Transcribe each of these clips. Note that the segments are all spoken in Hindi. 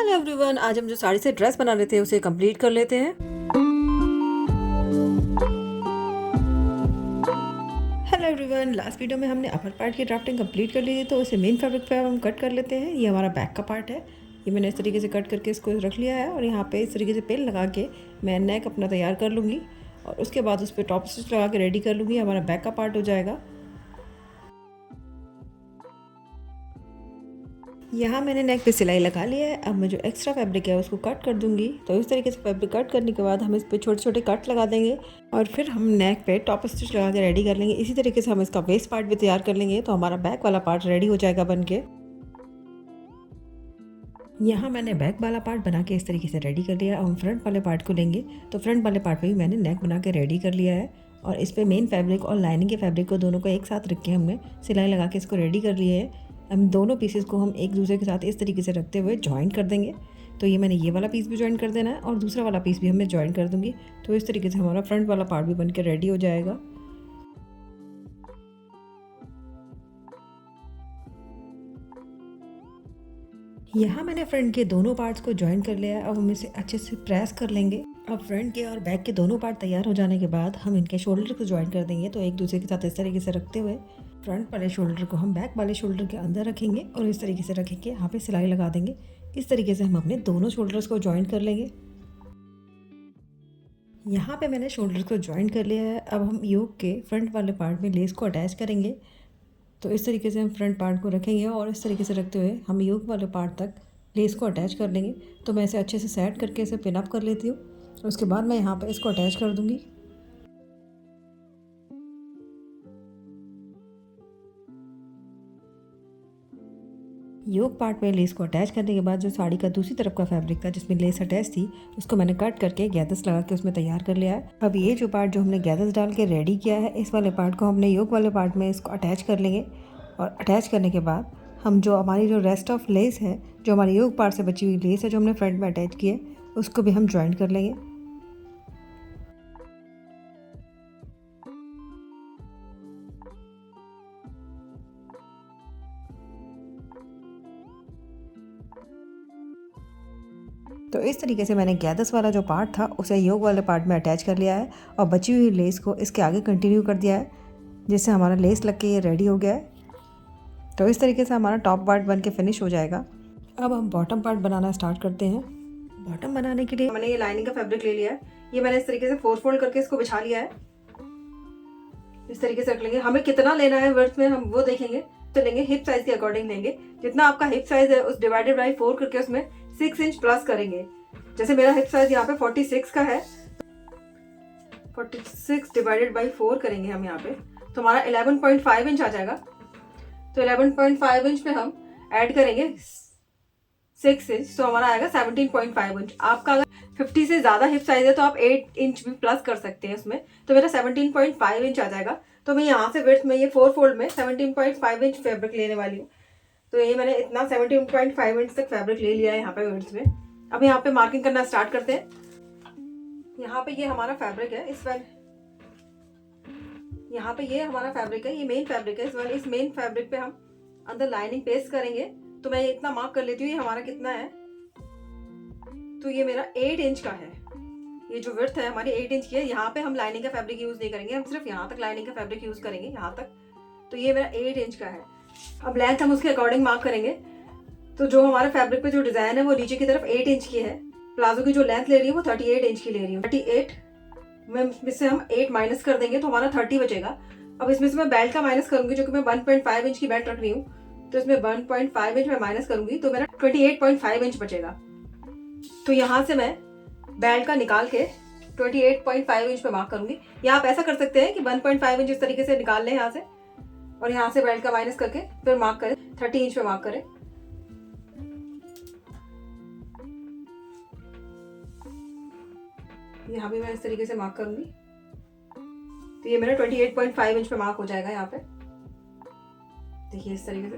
हेलो एवरीवन, आज हम जो साड़ी से ड्रेस बना रहे थे उसे कंप्लीट कर लेते हैं। हेलो एवरीवन, लास्ट वीडियो में हमने अपर पार्ट की ड्राफ्टिंग कंप्लीट कर ली थी, तो इसे मेन फैब्रिक पे अब हम कट कर लेते हैं। ये हमारा बैक का पार्ट है। ये मैंने इस तरीके से कट करके इसको रख लिया है और यहाँ पे इस तरीके से पेन लगा के मैं नेक अपना तैयार कर लूँगी और उसके बाद उस पर टॉप स्टिच लगा के रेडी कर लूँगी। हमारा बैक का पार्ट हो जाएगा। यहाँ मैंने नेक पे सिलाई लगा लिया है। अब मैं जो एक्स्ट्रा फैब्रिक है उसको कट कर दूंगी। तो इस तरीके से फैब्रिक कट करने के बाद हम इस पे छोटे छोटे कट लगा देंगे और फिर हम नेक पे टॉप स्टिच लगा के रेडी कर लेंगे। इसी तरीके से हम इसका वेस्ट पार्ट भी तैयार कर लेंगे, तो हमारा बैक वाला पार्ट रेडी हो जाएगा बन के। यहाँ मैंने बैक वाला पार्ट बना के इस तरीके से रेडी कर लिया। अब हम फ्रंट वाले पार्ट को लेंगे, तो फ्रंट वाले पार्ट पे भी मैंने नेक बना के रेडी कर लिया है और इस पर मेन फैब्रिक और लाइनिंग के फैब्रिक को दोनों को एक साथ रख के हमने सिलाई लगा के इसको रेडी कर लिया है। हम दोनों पीसेस को हम एक दूसरे के साथ इस तरीके से रखते हुए जॉइन कर देंगे। तो ये मैंने ये वाला पीस भी जॉइन कर देना है और दूसरा वाला पीस भी हमें जॉइन कर दूंगी। तो इस तरीके से हमारा फ्रंट वाला पार्ट भी बनकर रेडी हो जाएगा। यहाँ मैंने फ्रंट के दोनों पार्ट्स को जॉइन कर लिया है। अब हम इसे अच्छे से प्रेस कर लेंगे। अब फ्रंट के और बैक के दोनों पार्ट तैयार हो जाने के बाद हम इनके शोल्डर को जॉइन कर देंगे। तो एक दूसरे के साथ इस तरीके से रखते हुए फ्रंट वाले शोल्डर को हम बैक वाले शोल्डर के अंदर रखेंगे और इस तरीके से रखेंगे, यहाँ पे सिलाई लगा देंगे। इस तरीके से हम अपने दोनों शोल्डर्स को जॉइन कर लेंगे। यहाँ पे मैंने शोल्डर्स को जॉइन कर लिया है। अब हम योक के फ्रंट वाले पार्ट में लेस को अटैच करेंगे। तो इस तरीके से हम फ्रंट पार्ट को रखेंगे और इस तरीके से रखते हुए हम योक वाले पार्ट तक लेस को अटैच कर लेंगे। तो मैं इसे अच्छे से सेट करके इसे पिन अप कर लेती हूँ। उसके बाद मैं यहाँ पे इसको अटैच कर दूँगी। योक पार्ट में लेस को अटैच करने के बाद जो साड़ी का दूसरी तरफ का फैब्रिक था जिसमें लेस अटैच थी, उसको मैंने कट करके गैदर्स लगा के उसमें तैयार कर लिया है। अब ये जो पार्ट जो हमने गैदर्स डाल के रेडी किया है, इस वाले पार्ट को हमने योक वाले पार्ट में इसको अटैच कर लेंगे और अटैच करने के बाद हम जो हमारी जो रेस्ट ऑफ लेस है, जो हमारी योक पार्ट से बची हुई लेस है जो हमने फ्रंट में अटैच की है, उसको भी हम ज्वाइन कर लेंगे। तो इस तरीके से मैंने गैदर्स वाला जो पार्ट था उसे योक वाले पार्ट में अटैच कर लिया है और बची हुई लेस को इसके आगे कंटिन्यू कर दिया है, जिससे हमारा लेस लग के ये रेडी हो गया है। तो इस तरीके से हमारा टॉप पार्ट बन के फिनिश हो जाएगा। अब हम बॉटम पार्ट बनाना स्टार्ट करते हैं। बॉटम बनाने के लिए मैंने ये लाइनिंग का फैब्रिक ले लिया है। ये मैंने इस तरीके से 4 फोल्ड करके इसको बिछा लिया है। इस तरीके से रख लेंगे। हमें कितना लेना है वर्थ में हम वो देखेंगे। तो लेंगे हिप साइज के अकॉर्डिंग लेंगे। जितना आपका हिप साइज है उस डिवाइडेड बाई 4 करके उसमें 6 इंच प्लस करेंगे। जैसे मेरा हिप साइज यहाँ पे 46 का है, 46 डिवाइडेड बाई 4 करेंगे हम यहाँ पे, तो हमारा 11.5 इंच आ जाएगा। तो 11.5 इंच में हम ऐड करेंगे 6 इंच, तो हमारा आएगा 17.5 इंच। आपका अगर 50 से ज़्यादा हिप साइज है तो आप 8 इंच भी प्लस कर सकते हैं उसमें। तो मेरा 17.5 इंच आ जाएगा। तो मैं यहाँ से विड्थ में ये 4 फोल्ड में 17.5 इंच फैब्रिक लेने वाली हूँ। तो ये मैंने इतना 17.5 इंच तक फैब्रिक ले लिया है यहाँ पे विड्थ में। अब यहाँ पे मार्किंग करना स्टार्ट करते हैं। यहाँ पे ये हमारा फैब्रिक है। यहाँ पे ये हमारा फैब्रिक है, ये मेन फैब्रिक है। इस मेन फैब्रिक पे हम अंदर लाइनिंग पेस्ट करेंगे। तो मैं इतना मार्क कर लेती हूँ, ये हमारा कितना है। तो ये मेरा 8 इंच का है। ये जो विड्थ है हमारी 8 इंच की है। यहाँ पे हम लाइनिंग का फैब्रिक यूज नहीं करेंगे, हम सिर्फ यहाँ तक लाइनिंग का फैब्रिक यूज करेंगे, यहाँ तक। तो ये मेरा 8 इंच का है। अब लेंथ हम उसके अकॉर्डिंग मार्क करेंगे। तो जो हमारे फैब्रिक पे जो डिजाइन है वो नीचे की तरफ 8 इंच की है। प्लाजो की जो लेंथ ले रही है वो 38 इंच की ले रही हूँ। 38 में इससे हम 8 माइनस कर देंगे तो हमारा 30 बचेगा। अब इसमें से मैं बेल्ट का माइनस करूंगी, जो कि मैं 1.5 इंच की बेल्ट रख रही हूँ। तो इसमें 1.5 इंच में माइनस करूंगी तो मेरा 28.5 इंच बचेगा। तो यहाँ से मैं बेल्ट का निकाल के 28.5 इंच पे मार्क करूंगी। या आप ऐसा कर सकते हैं कि 1.5 इंच इस तरीके से निकाल लें यहाँ से और यहाँ से बेल्ट का माइनस करके फिर मार्क करें, 30 इंच पे मार्क करें। यहाँ भी मैं इस तरीके से मार्क करूंगी। तो ये मेरा 28.5 इंच पे मार्क हो जाएगा यहाँ पे। देखिए इस तरीके से।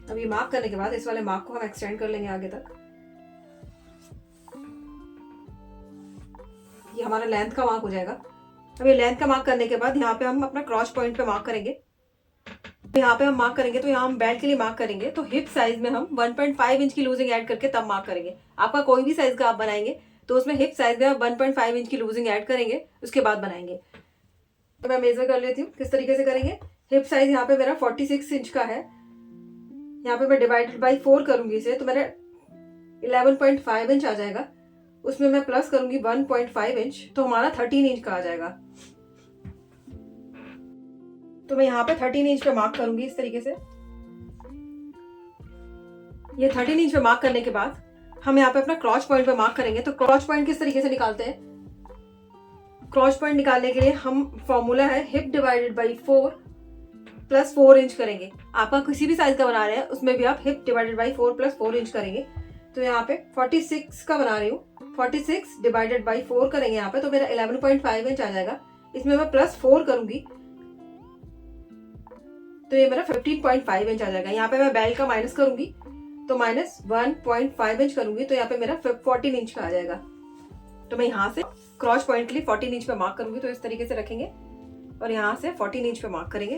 अब ये मार्क करने के बाद इस वाले मार्क को हम एक्सटेंड कर लेंगे आगे तक। ये हमारा लेंथ का मार्क हो जाएगा। अब ये लेंथ का मार्क करने के बाद यहाँ पे हम अपना क्रॉस पॉइंट पे मार्क करेंगे। यहाँ पे हम मार्क करेंगे, तो यहाँ हम बेल्ट के लिए मार्क करेंगे, तो हिप साइज में हम 1.5 इंच की लूजिंग ऐड करके तब मार्क करेंगे। आपका कोई भी साइज का आप बनाएंगे तो उसमें हिप साइज में आप 1.5 इंच की लूजिंग ऐड करेंगे, उसके बाद बनाएंगे। तो मैं मेजर कर लेती हूँ किस तरीके से करेंगे। हिप साइज यहाँ पे मेरा 46 इंच का है, यहाँ पे मैं डिवाइडेड बाई 4 करूंगी इसे, तो मेरा 11.5 इंच आ जाएगा। उसमें मैं प्लस करूंगी 1.5 इंच, तो हमारा 13 इंच का आ जाएगा। तो मैं यहाँ पे 13 इंच पे मार्क करूंगी इस तरीके से। ये 13 इंच पे मार्क करने के बाद हम यहाँ पे अपना क्रॉच पॉइंट पे मार्क करेंगे। तो क्रॉच पॉइंट किस तरीके से निकालते हैं, क्रॉच पॉइंट निकालने के लिए हम फॉर्मूला है hip divided by 4 plus 4 inch करेंगे। आपका किसी भी साइज का बना रहे हैं उसमें भी आप hip divided by 4 plus 4 inch करेंगे। तो यहाँ पे 46 का बना रही हूँ, 46 डिवाइडेड बाई 4 करेंगे यहाँ पे, तो मेरा 11.5 इंच आ जाएगा। इसमें मैं प्लस 4 करूंगी तो ये मेरा 15.5 इंच आ जाएगा। यहाँ पे मैं बेल्ट का माइनस करूंगी तो माइनस 1.5 इंच करूंगी, तो यहाँ पे मेरा 14 इंच का आ जाएगा। तो मैं यहाँ से क्रॉच पॉइंट के लिए 14 इंच पे मार्क करूंगी, तो इस तरीके से रखेंगे और यहाँ से 14 इंच पे मार्क करेंगे।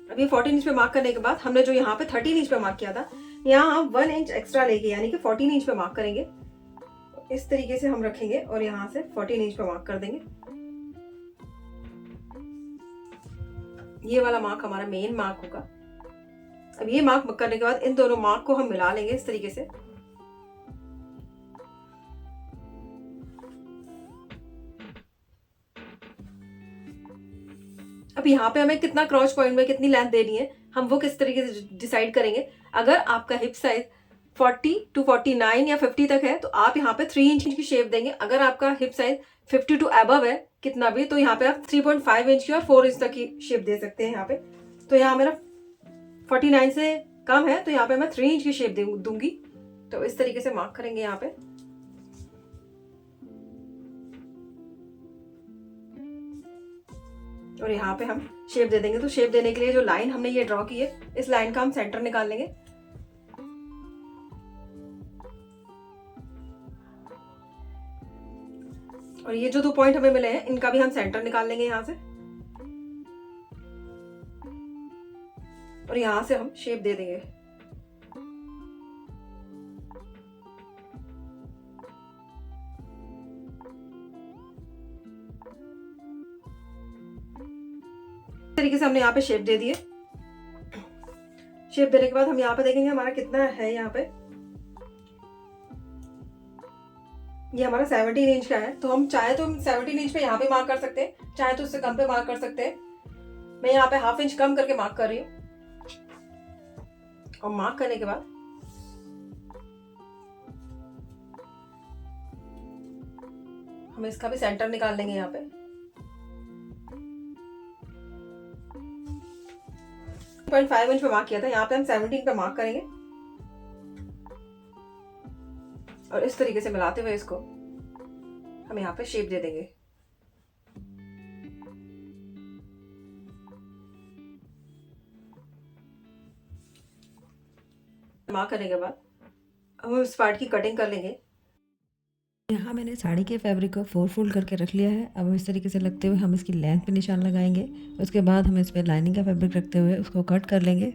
अब ये 14 इंच पे मार्क करने के बाद हमने जो यहाँ पे 13 इंच पे मार्क किया था, यहाँ हम 1 इंच एक्स्ट्रा लेके यानी कि 14 इंच पे मार्क करेंगे। इस तरीके से हम रखेंगे और यहाँ से 14 इंच पे मार्क कर देंगे। ये वाला मार्क हमारा मेन मार्क होगा। अब ये मार्क करने के बाद इन दोनों मार्क को हम मिला लेंगे इस तरीके से। अब यहाँ पे हमें कितना क्रॉच पॉइंट में कितनी लेंथ देनी है, हम वो किस तरीके से डिसाइड करेंगे। अगर आपका हिप साइज 40 टू 49 या 50 तक है तो आप यहाँ पे 3 इंच की शेप देंगे। अगर आपका हिप साइज 50 टू अबव है कितना भी, तो यहाँ पे आप 3.5 इंच की और 4 इंच तक की शेप दे सकते हैं यहाँ पे। तो यहाँ मेरा 49 से कम है तो यहाँ पे मैं 3 इंच की शेप दूंगी। तो इस तरीके से मार्क करेंगे यहाँ पे। और यहाँ पे हम शेप दे देंगे। तो शेप देने के लिए जो लाइन हमने ये ड्रॉ की है, इस लाइन का हम सेंटर निकाल लेंगे। और ये जो 2 पॉइंट हमें मिले हैं इनका भी हम सेंटर निकाल लेंगे यहाँ से। और यहाँ से हम शेप दे देंगे। इस तरीके से हमने यहाँ पे शेप दे दिए। शेप देने के बाद हम यहाँ पे देखेंगे हमारा कितना है। यहाँ पे ये हमारा 17 इंच का है, तो हम चाहे तो 17 इंच पे यहाँ पे मार्क कर सकते हैं, चाहे तो उससे कम पे मार्क कर सकते हैं। मैं यहाँ पे हाफ इंच कम करके मार्क कर रही हूँ। और मार्क करने के बाद हम इसका भी सेंटर निकाल लेंगे। यहाँ पे 0.5 इंच पे मार्क किया था, यहाँ पे हम 17 पे मार्क करेंगे। और इस तरीके से मिलाते हुए इसको हम यहाँ पे शेप दे देंगे। मार्क करने के बाद हम इस पार्ट की कटिंग कर लेंगे। यहाँ मैंने साड़ी के फैब्रिक को 4 फोल्ड करके रख लिया है। अब इस तरीके से लगते हुए हम इसकी लेंथ पे निशान लगाएंगे। उसके बाद हम इस पर लाइनिंग का फैब्रिक रखते हुए उसको कट कर लेंगे।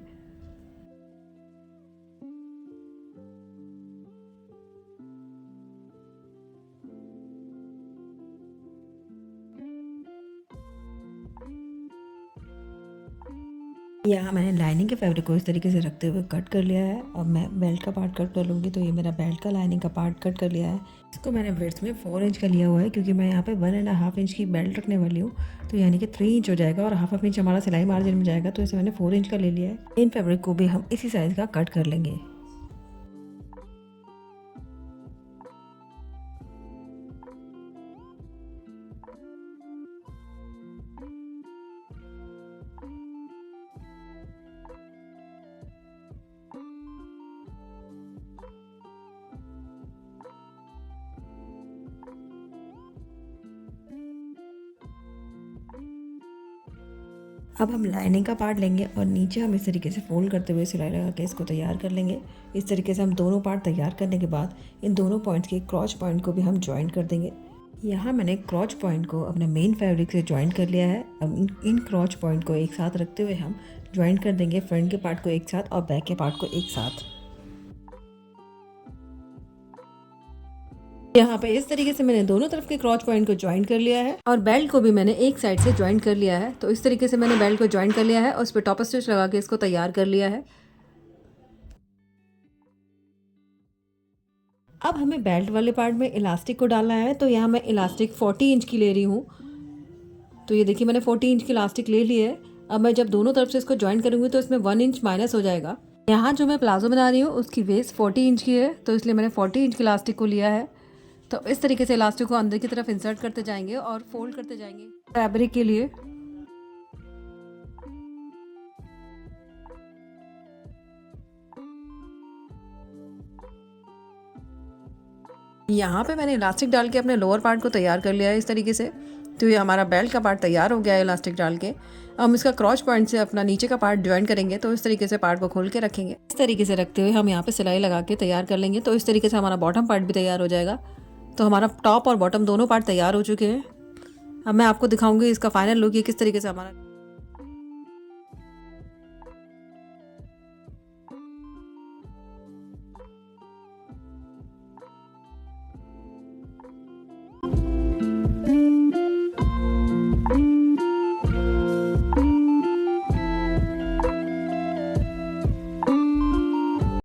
यहाँ मैंने लाइनिंग के फैब्रिक को इस तरीके से रखते हुए कट कर लिया है। अब मैं बेल्ट का पार्ट कट कर लूँगी। तो ये मेरा बेल्ट का लाइनिंग का पार्ट कट कर लिया है। इसको मैंने विड्थ में 4 इंच का लिया हुआ है, क्योंकि मैं यहाँ पे 1.5 इंच की बेल्ट रखने वाली हूँ। तो यानी कि 3 इंच हो जाएगा और हाफ इंच हमारा सिलाई मार्जिन में जाएगा। तो इसे मैंने 4 इंच का ले लिया है। इन फैब्रिक को भी हम इसी साइज़ का कट कर लेंगे। अब हम लाइनिंग का पार्ट लेंगे और नीचे हम इस तरीके से फोल्ड करते हुए सिलाई लगा के इसको तैयार कर लेंगे। इस तरीके से हम दोनों पार्ट तैयार करने के बाद इन दोनों पॉइंट्स के क्रॉच पॉइंट को भी हम जॉइंट कर देंगे। यहाँ मैंने क्रॉच पॉइंट को अपने मेन फैब्रिक से ज्वाइन कर लिया है। अब इन क्रॉच पॉइंट को एक साथ रखते हुए हम ज्वाइन कर देंगे फ्रंट के पार्ट को एक साथ और बैक के पार्ट को एक साथ। यहाँ पे इस तरीके से मैंने दोनों तरफ के क्रॉच पॉइंट को ज्वाइन कर लिया है और बेल्ट को भी मैंने एक साइड से ज्वाइन कर लिया है। तो इस तरीके से मैंने बेल्ट को ज्वाइन कर लिया है और उस पर टॉप स्टिच लगा के इसको तैयार कर लिया है। अब हमें बेल्ट वाले पार्ट में इलास्टिक को डालना है। तो यहाँ मैं इलास्टिक 40 इंच की ले रही हूँ। तो ये देखिए मैंने 40 इंच की इलास्टिक ले ली है। अब मैं जब दोनों तरफ से इसको ज्वाइन करूँगी तो इसमें 1 इंच माइनस हो जाएगा। यहाँ जो मैं प्लाजो बना रही हूँ उसकी वेस्ट 40 इंच की है, तो इसलिए मैंने 40 इंच की इलास्टिक को लिया है। तो इस तरीके से इलास्टिक को अंदर की तरफ इंसर्ट करते जाएंगे और फोल्ड करते जाएंगे फैब्रिक के लिए। यहाँ पे मैंने इलास्टिक डाल के अपने लोअर पार्ट को तैयार कर लिया है इस तरीके से। तो ये हमारा बेल्ट का पार्ट तैयार हो गया है इलास्टिक डाल के। हम इसका क्रॉच पॉइंट से अपना नीचे का पार्ट ज्वाइन करेंगे। तो इस तरीके से पार्ट को खोल के रखेंगे। इस तरीके से रखते हुए हम यहाँ पे सिलाई लगा के तैयार कर लेंगे। तो इस तरीके से हमारा बॉटम पार्ट भी तैयार हो जाएगा। तो हमारा टॉप और बॉटम दोनों पार्ट तैयार हो चुके हैं। अब मैं आपको दिखाऊंगी इसका फाइनल लुक ये किस तरीके से हमारा